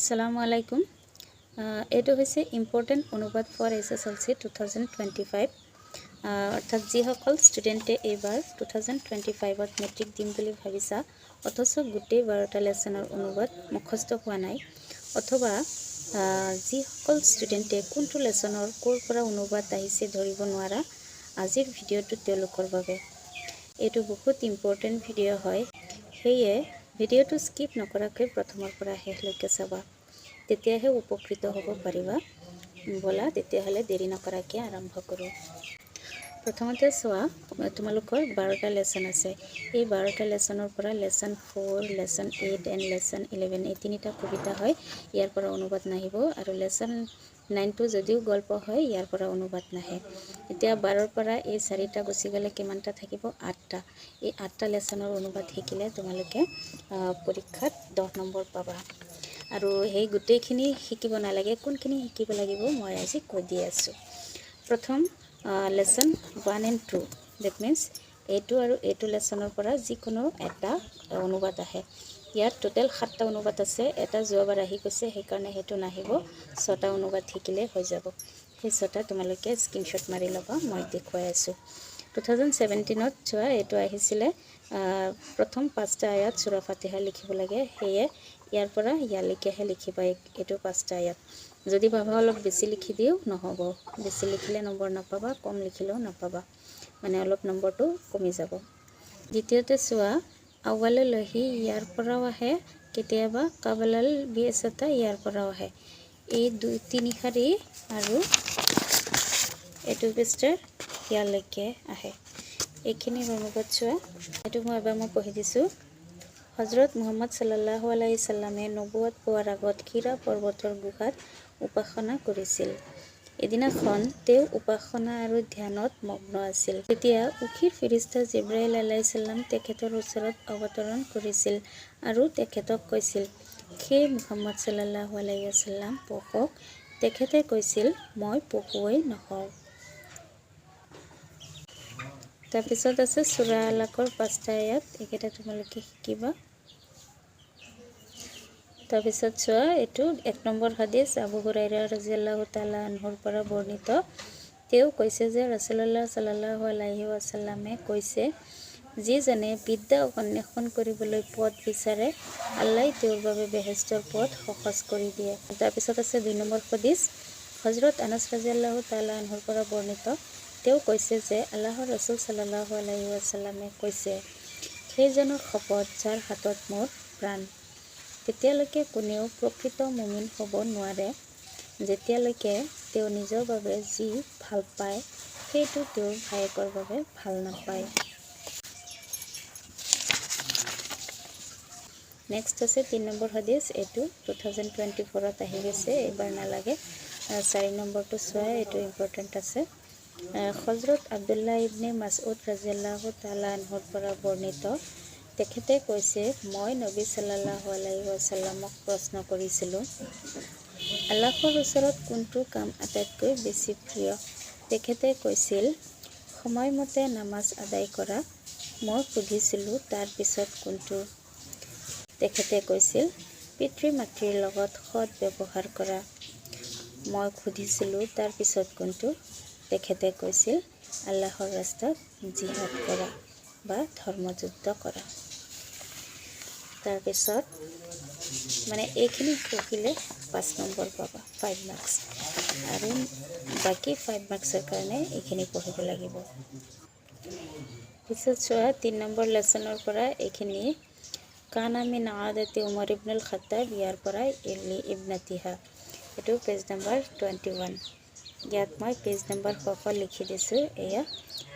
Assalamu alaikum. Eto hoise important অনুবাদ for HSLC 2025 অৰ্থাৎ যি সকল স্টুডেন্টে এইবাৰ 2025 ত মেট্ৰিক দিম বুলি ভাবিছা অথচ গোটেই 12টা লেসনৰ অনুবাদ মুখস্থ হোৱা নাই অথবা যি সকল স্টুডেন্টে কোনটো লেসনৰ কোৰ পৰা অনুবাদ আহিছে ধৰিব নোৱাৰা আজিৰ ভিডিওটো তেওঁলোকৰ বাবে এটো বহুত ইম্পৰ্টেন্ট ভিডিও হয় হেয়ে ভিডিওটো স্কিপ নকৰাকৈ প্ৰথমৰ পৰা শেষলৈকে চাবা তেতিয়াহে উপকৃত হ'ব পাৰিবা বলা তেতিয়াহলে দেৰি নকৰাকৈ আৰম্ভ কৰো প্ৰথমতে চোৱা তোমালোকৰ 12টা লেসন আছে এই 12টা লেসনৰ পৰা লেসন 4 লেসন 8 এন্ড লেসন 11 এই তিনিটা কবিতা হয় ইয়াৰ পৰা অনুবাদ নাহিব আৰু লেসন 9 টো যদিও গল্প হয় ইয়াৰ পৰা অনুবাদ নাহে এতিয়া 12 ৰ পৰা এই 4টা গুছি গলে কিমানটা থাকিব 8টা এই 8টা লেসনৰ অনুবাদ শিকিলে তোমালোকে পৰীক্ষাত 10 নম্বৰ পাবা আৰু হেই গুটেইখিনি শিকিব নালাগে কোনখিনি শিকিব লাগিব মই আজি কৈ দি আছো প্ৰথম lesson 1 and 2 that means A2 আৰু A2 লেসনৰ পৰা যিকোনো এটা অনুবাদ আহে ইয়াত টোটাল 7টা অনুবাদ আছে এটা যোৱাবাৰ আহি গৈছে সেই কাৰণে হেতু নাহিব 6টা অনুবাদ শিকিলে হৈ যাব সেই 6টা তোমালোকে স্ক্ৰিনশ্বট মাৰি লবা মই দেখুৱাই আছো 2017 ত চোৱা এটো আহিছিলে প্ৰথম 5টা আয়াত সূৰা ফাতিহা লিখিব লাগে হেয়ে ইয়াৰ পৰা ইয়ালৈকেহে লিখিবা এটো 5টা আয়াত যদি ভাবা অলপ বেছি লিখি দিও নহব বেছি লিখিলে নম্বৰ নাপাবা কম লিখিলেও নাপাবা মানে অলপ নম্বৰটো কমি যাব দ্বিতীয়তে চোৱা আউৱাল লহি ইয়াৰ পৰাও আহে কেতিয়াবা কাবলাল বিএসতা ইয়াৰ পৰাও আহে এই দুই তিনি শাৰী আৰু এটো পৃষ্ঠাৰ ইয়ালৈকে আহে এইখিনি অনুবাদ চোৱা এটো মই এবাৰ পঢ়ি দিছো হযৰত মুহাম্মদ সাল্লাল্লাহু আলাইহি সাল্লামে নবুয়ত পোৱাৰ আগত খিৰা পৰ্বতৰ গুহাত উপাসনা কৰিছিল এদিনাখন তেওঁ উপাসনা আৰু ধ্যানত মগ্ন আছিল তেতিয়া উখিৰ ফেৰেশতা জিব্ৰাইল আলাইহিস সালাম তেখেতৰ ওচৰত অৱতৰণ কৰিছিল আৰু তেখেতক কৈছিল হে মুহাম্মদ সাল্লাল্লাহু আলাইহি সাল্লাম পঢ়ক তেখেতে কৈছিল মই পঢ়ুৱৈ নহওঁ তাৰপিছত আছে সূৰা আলাকৰ 5টা আয়াত একেটা তোমালোকে শিকিবা তাৰপিছত চোৱা এটো 1 নম্বৰ হাদিস আবু হুৰাইৰা ৰাদিয়াল্লাহু তাআলা আনহুৰ পৰা বৰ্ণিত তেওঁ কৈছে যে ৰাসূলুল্লাহ সাল্লাল্লাহু আলাইহি ওয়াসাল্লামে কৈছে যিজনে বিদ্যা অন্বেষণ কৰিবলৈ পথ বিচাৰে আল্লাহ তেওঁৰ বাবে বেহেশতৰ পথ সহজ কৰি দিয়ে তাৰপিছত আছে 2 নম্বৰ হাদিস হযৰত আনাস ৰাদিয়াল্লাহু তাআলা আনহুৰ পৰা বৰ্ণিত তেওঁ কৈছে যে আল্লাহৰ ৰাসূল সাল্লাল্লাহু আলাইহি ওয়াসাল্লামে কৈছে সেইজনৰ শপত যাৰ হাতত মোৰ প্ৰাণ তেতিয়ালৈকে কোনেও প্ৰকৃত মুমিন হ'ব নোৱাৰে যেতিয়ালৈকে তেওঁ নিজৰ বাবে যি ভাল পায় সেইটো তেওঁৰ ভায়েকৰ বাবে ভাল নাপায় নেক্সট আছে 3 নম্বৰ হাদিস এটো 2024 ত আহি গৈছে এবাৰ নালাগে 4 নম্বৰটো চোৱা এটো ইম্পৰ্টেন্ট আছে হযৰত আব্দুল্লাহ ইবনে মাসউদ ৰাদিয়াল্লাহু তাআলা আনহুৰ পৰা বৰ্ণিত তেখেতে কৈছে মই নবী সাল্লাল্লাহু আলাইহি ওয়াসাল্লামক প্ৰশ্ন কৰিছিলো আল্লাহৰ ওচৰত কোনটো কাম আটাইতকৈ বেছি প্ৰিয় তেখেতে কৈছিল সময়মতে নামাজ আদায় কৰা মই সুধিছিলো তাৰ পিছত কোনটো তেখেতে কৈছিল পিতৃ মাতৃৰ লগত সৎ ব্যৱহাৰ কৰা মই সুধিছিলো তাৰ পিছত কোনটো তেখেতে কৈছিল আল্লাহৰ ৰাস্তাত জিহাদ কৰা বা ধৰ্মযুদ্ধ কৰা তাৰ পিছত মানে এইখিনি পঢ়িলে 5 নম্বৰ পাবা 5 মাৰ্কস আৰু বাকি 5 মাৰ্কসৰ কাৰণে এইখিনি পঢ়িব লাগিব পিছত চোৱা 3 নম্বৰ লেসনৰ পৰা এইখিনি কানা মিন আদাতি উমৰ ইবনুল খাত্তাব ইয়াৰ পৰা ইলি ইবনাতিহা এটো পেজ নম্বৰ 21 ইয়াত মই পেজ নম্বৰ কফা লিখি দিছো এয়া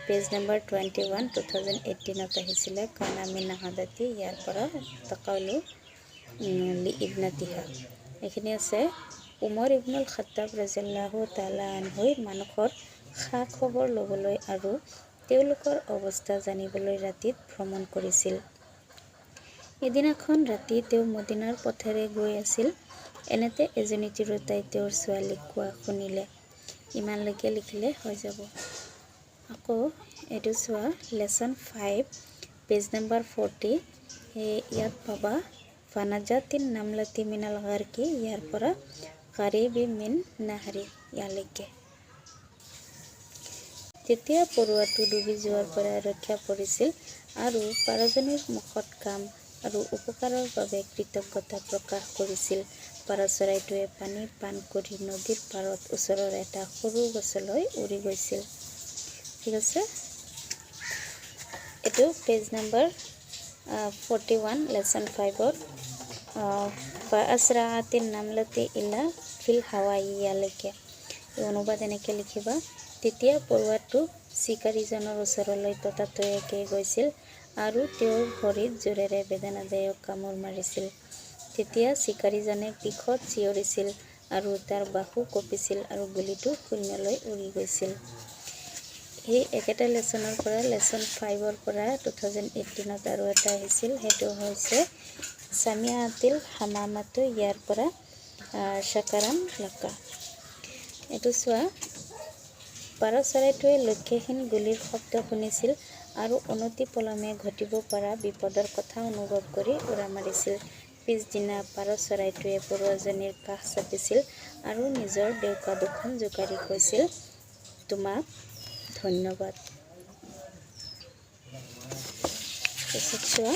পেজ নম্বৰ 21 2018 ত আহিছিলে কানা মিন আদাতি ইয়াৰ পৰা তাকালু লি ইবনাতিহা এখিনি আছে উমৰ ইবনুল খাত্তাব ৰাদিয়াল্লাহু তাআলা আনহু মানুহৰ খা খবৰ লবলৈ আৰু তেওঁলোকৰ অৱস্থা জানিবলৈ ৰাতিত ভ্ৰমণ কৰিছিল এদিনাখন ৰাতি তেওঁ মদিনাৰ পথেৰে গৈ আছিল এনেতে এজনী তিৰোতাই তেওঁৰ ছোৱালীক কোৱা শুনিলে ইমানলৈকে লিখিলে হৈ যাব আকৌ এটো চোৱা লেসন 5 পেজ নম্বৰ 40 ইয়াত পাবা ফানাজাতিন নামলাতি মিনাল গাৰকি ইয়াৰ পৰা কাৰিবি মিন নাহাৰি ইয়ালৈকে। তেতিয়া পৰুৱাটো ডুবি যোৱাৰ পৰা ৰক্ষা পৰিছিল আৰু পাৰজনীৰ মুখত কাম আৰু উপকাৰৰ বাবে কৃতজ্ঞতা প্ৰকাশ কৰিছিল। পাৰ চৰাইটোৱে পানী পান কৰি নদীৰ পাৰত ওচৰৰ এটা সৰু গছলৈ উৰি গৈছিল। ঠিক আছে, এইটো পেজ নম্বৰ 41 লেচন 5ৰ আছৰাআতিন নামলাতি ইলা ফিল হাৱাই ইয়ালৈকে। এই অনুবাদ এনেকৈ লিখিবা। তেতিয়া পৰুৱাটো চিকাৰীজনৰ ওচৰলৈ ততাতৈয়াকৈ গৈছিল আৰু তেওঁৰ ভৰিত জোৰেৰে বেদনাদায়ক কামোৰ মাৰিছিল। তেতিয়া চিকাৰীজনে বিষত চিঞৰিছিল আৰু তাৰ বাহু কঁপিছিল আৰু গুলীটো শূন্যলৈ উৰি গৈছিল। এই একেটা লেচনৰ পৰা লেচন 5ৰ পৰা 2018ত আৰু এটা আহিছিল, সেইটো হৈছে সামিয়াতিল হামামাতো ইয়াৰ পৰা শাকাৰান লাকা। এইটো চোৱা, পাৰ চৰাইটোৱে লক্ষ্যহীন গুলীৰ শব্দ শুনিছিল আৰু অনতিপলমে ঘটিব পৰা বিপদৰ কথা অনুভৱ কৰি উৰা মাৰিছিল। পিছদিনা পাৰ চৰাইটোৱে পৰুৱাজনীৰ কাষ চাপিছিল আৰু নিজৰ ডেউকা দুখন জোকাৰি কৈছিল, তোমাক ধন্যবাদ। তাৰপিছত চোৱা,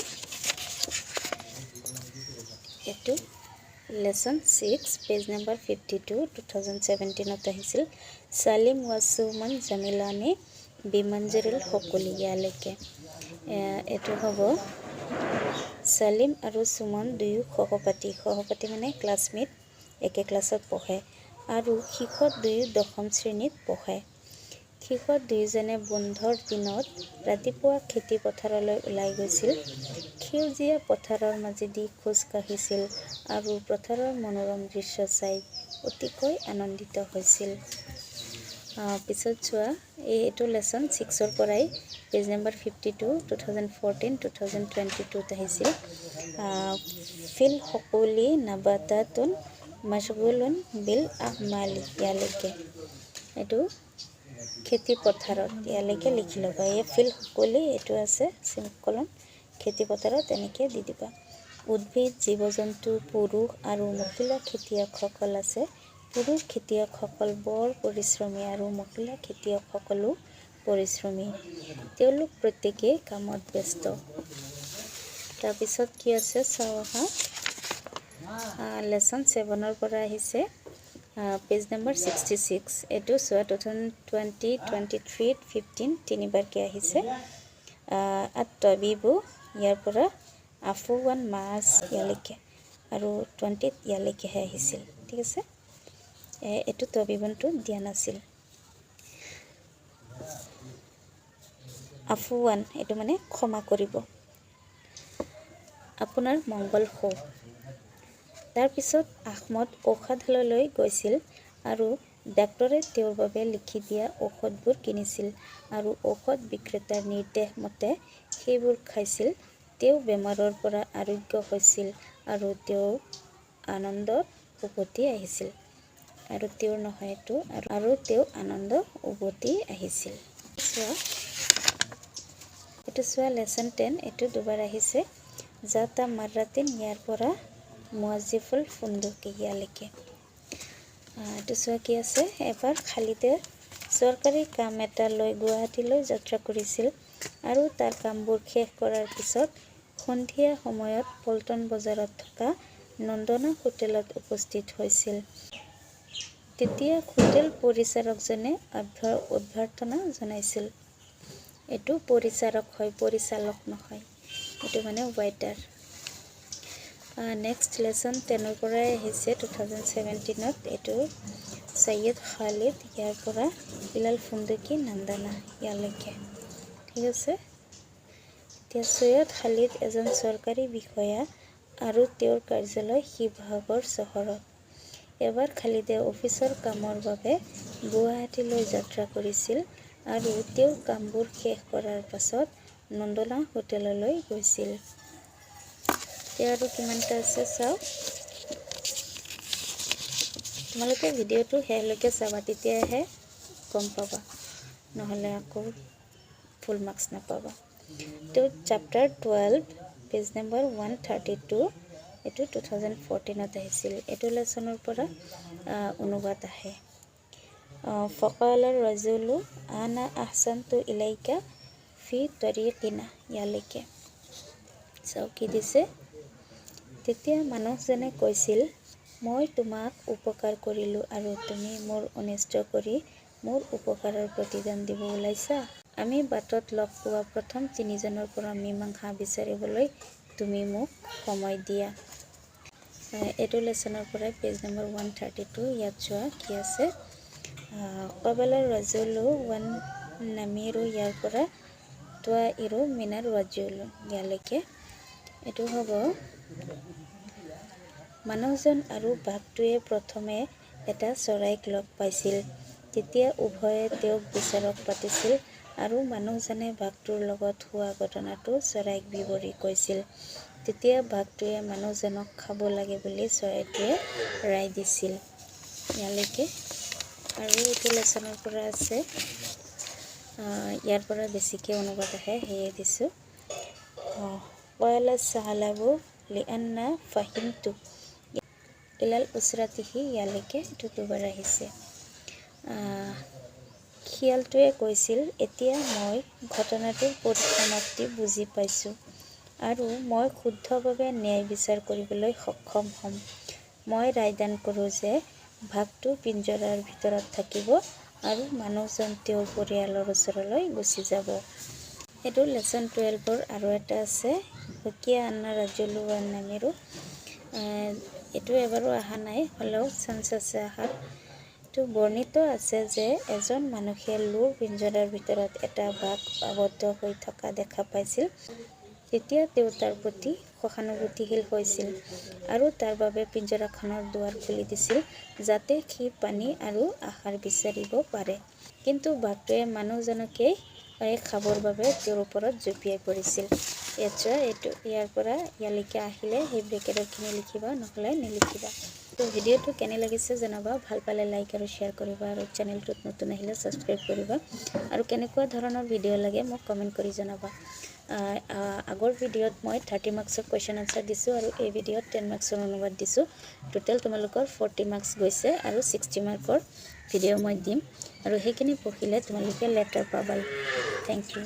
এইটো লেচন 6 পেজ নম্বৰ 52 2017ত আহিছিল। চালিম ৱাছুমান জামিলানি বিমঞ্জৰিল সকলি ইয়ালৈকে। এইটো হ'ব চালিম আৰু সুমন দুয়ো সহপাঠী মানে ক্লাছমেট, একে ক্লাছত পঢ়ে আৰু শেষত দুয়ো 10ম শ্ৰেণীত পঢ়ে। শেষত দুয়োজনে বন্ধৰ দিনত ৰাতিপুৱা খেতি পথাৰলৈ ওলাই গৈছিল। সেউজীয়া পথাৰৰ মাজেদি খোজ কাঢ়িছিল আৰু পথাৰৰ মনোৰম দৃশ্য চাই অতিকৈ আনন্দিত হৈছিল। পিছত চোৱা, এইটো লেচন 6ৰ পৰাই পেজ নম্বৰ 52 2014-2022ত আহিছিল। ফিল সকলি নাবাতাতুন মশগুলুন বিল আহমালি ইয়ালৈকে। এইটো খেতি পথাৰত ইয়ালৈকে লিখি ল'বা। এই ফিল সকলি এইটো আছে ছেমিকলন, খেতি পথাৰত এনেকৈ দি দিবা। উদ্ভিদ, জীৱ জন্তু, পুৰুষ আৰু মহিলা খেতিয়কসকল আছে। পুৰুষ খেতিয়কসকল বৰ পৰিশ্ৰমী আৰু মহিলা খেতিয়কসকলো পৰিশ্ৰমী। তেওঁলোক প্ৰত্যেকেই কামত ব্যস্ত। তাৰপিছত কি আছে চাওঁ আহা। লেচন 7ৰ পৰা আহিছে, পেজ নম্বৰ 66। এইটো চোৱা, 2020-23 15 তিনিবাৰকৈ আহিছে। তবিবু ইয়াৰ পৰা আফুৱান মাছ ইয়ালৈকে আৰু 20ত ইয়ালৈকেহে আহিছিল। ঠিক আছে, এইটো তবিবনটো দিয়া নাছিল। আফুৱান এইটো মানে ক্ষমা কৰিব, আপোনাৰ মংগল হওক। তাৰপিছত আহমদ ঔষধালয়লৈ গৈছিল আৰু ডাক্তৰে তেওঁৰ বাবে লিখি দিয়া ঔষধবোৰ কিনিছিল আৰু ঔষধ বিক্ৰেতাৰ নিৰ্দেশ মতে সেইবোৰ খাইছিল। তেওঁ বেমাৰৰ পৰা আৰোগ্য হৈছিল আৰু তেওঁ আনন্দত উভতি আহিছিল। আৰু তেওঁৰ নহয় এইটো, আৰু তেওঁ আনন্দ উভতি আহিছিল। এইটো চোৱা, লেচন 10, এইটো দুবাৰ আহিছে। জাতা মাৰ্ৰাতিন ইয়াৰ পৰা মুৱাজিফুল ফুন্দুকি ইয়ালৈকে। এইটো চোৱা কি আছে। এবাৰ খালিদে চৰকাৰী কাম এটা লৈ গুৱাহাটীলৈ যাত্ৰা কৰিছিল আৰু তাৰ কামবোৰ শেষ কৰাৰ পিছত সন্ধিয়া সময়ত পল্টন বজাৰত থকা নন্দনা হোটেলত উপস্থিত হৈছিল। তেতিয়া হোটেল পৰিচাৰকজনে অভ্যৰ্থনা জনাইছিল। এইটো পৰিচাৰক হয়, পৰিচালক নহয়, এইটো মানে ৱাইটাৰ। নেক্সট লেচন 10ৰ পৰাই আহিছে 2017ত। এইটো সৈয়দ খালিদ ইয়াৰ পৰা ইলাল ফুন্দুকি নান্দানা ইয়ালৈকে। ঠিক আছে, এতিয়া সৈয়দ খালিদ এজন চৰকাৰী বিষয়া আৰু তেওঁৰ কাৰ্যালয় শিৱসাগৰ চহৰত। এবাৰ খালিদে অফিচৰ কামৰ বাবে গুৱাহাটীলৈ যাত্ৰা কৰিছিল আৰু তেওঁৰ কামবোৰ শেষ কৰাৰ পাছত নন্দনা হোটেললৈ গৈছিল। এতিয়া আৰু কিমানটা আছে চাওঁ। তোমালোকে ভিডিঅ'টো শেষলৈকে চাবা, তেতিয়াহে গম পাবা, নহ'লে আকৌ ফুল মাৰ্কছ নাপাবা। তো চেপ্টাৰ 12 পেজ নম্বৰ 132 এইটো 2014ত আহিছিল। এইটো লেচনৰ পৰা অনুবাদ আহে। ফকাল ৰাজুলু আনা আহসানতু ইলাইকা ফি তৰিকিনা, ইয়ালৈকে চাওক কি দিছে। তেতিয়া মানুহজনে কৈছিল, মই তোমাক উপকাৰ কৰিলোঁ আৰু তুমি মোৰ অনিষ্ট কৰি মোৰ উপকাৰৰ প্ৰতিদান দিব ওলাইছা। আমি বাটত লগ পোৱা প্ৰথম 3জনৰ পৰা মীমাংসা বিচাৰিবলৈ তুমি মোক সময় দিয়া। এইটো লেচনৰ পৰাই পেজ নম্বৰ 132। ইয়াত চোৱা কি আছে। কবালৰ ৰাজুলু ৱান নামিৰু, ইয়াৰ পৰা তোৱা ইৰু মিনাৰ ৰাজুলু, ইয়ালৈকে এইটো হ'ব। মানুহজন আৰু বাঘটোৱে প্ৰথমে এটা চৰাইক লগ পাইছিল। তেতিয়া উভয়ে তেওঁক বিচাৰক পাতিছিল আৰু মানুহজনে বাঘটোৰ লগত হোৱা ঘটনাটো চৰাইক বিৱৰি কৈছিল। তেতিয়া বাঘটোৱে মানুহজনক খাব লাগে বুলি চৰাইটোৱে ৰায় দিছিল। ইয়ালৈকে আৰু এইটো লেচনৰ পৰা আছে। ইয়াৰ পৰা বেছিকৈ অনুবাদ আহে, সেয়ে দিছোঁ। ৱালা চাহালাবু লিআন্না ফাহিমতু ইলাল উচৰাতিহি, ইয়ালৈকে এইটো দুবাৰ আহিছে। শিয়ালটোৱে কৈছিল, এতিয়া মই ঘটনাটোৰ পৰিসমাপ্তি বুজি পাইছোঁ আৰু মই শুদ্ধভাৱে ন্যায় বিচাৰ কৰিবলৈ সক্ষম হ'ম। মই ৰায়দান কৰোঁ যে বাঘটো পিঞ্জৰাৰ ভিতৰত থাকিব আৰু মানুহজন তেওঁৰ পৰিয়ালৰ ওচৰলৈ গুচি যাব। এইটো লেচন 12ৰ আৰু এটা আছে, হুকিয়া আন্না ৰাজুলু ৱান নামিৰু। এইটো এবাৰো অহা নাই, হ'লেও চান্স আছে অহাৰ। এইটো বৰ্ণিত আছে যে এজন মানুহে লোৰ পিঞ্জৰাৰ ভিতৰত এটা বাঘ আবদ্ধ হৈ থকা দেখা পাইছিল। তেতিয়া তেওঁ তাৰ প্ৰতি সহানুভূতিশীল হৈছিল আৰু তাৰ বাবে পিঞ্জৰাখনৰ দুৱাৰ খুলি দিছিল যাতে সি পানী আৰু আহাৰ বিচাৰিব পাৰে। কিন্তু বাঘটোৱে মানুহজনকেই খাবৰ বাবে তেওঁৰ ওপৰত জঁপিয়াই পৰিছিল। ইয়াত চোৱা, এইটো ইয়াৰ পৰা ইয়ালৈকে আহিলে সেই ব্ৰেকেটৰখিনি লিখিবা, নহ'লে নিলিখিবা। তো ভিডিঅ'টো কেনে লাগিছে জনাবা। ভাল পালে লাইক আৰু শ্বেয়াৰ কৰিবা আৰু চেনেলটোত নতুন আহিলে ছাবস্ক্ৰাইব কৰিবা আৰু কেনেকুৱা ধৰণৰ ভিডিঅ' লাগে মোক কমেণ্ট কৰি জনাবা। আগৰ ভিডিঅ'ত মই 30 মাৰ্কছৰ কুৱেশ্যন আনচাৰ দিছোঁ আৰু এই ভিডিঅ'ত 10 মাৰ্কছৰ অনুবাদ দিছোঁ। টোটেল তোমালোকৰ 40 মাৰ্কছ গৈছে আৰু 60 মাৰ্কৰ ভিডিঅ' মই দিম আৰু সেইখিনি পঢ়িলে তোমালোকে লেটাৰ পাবা। Thank U.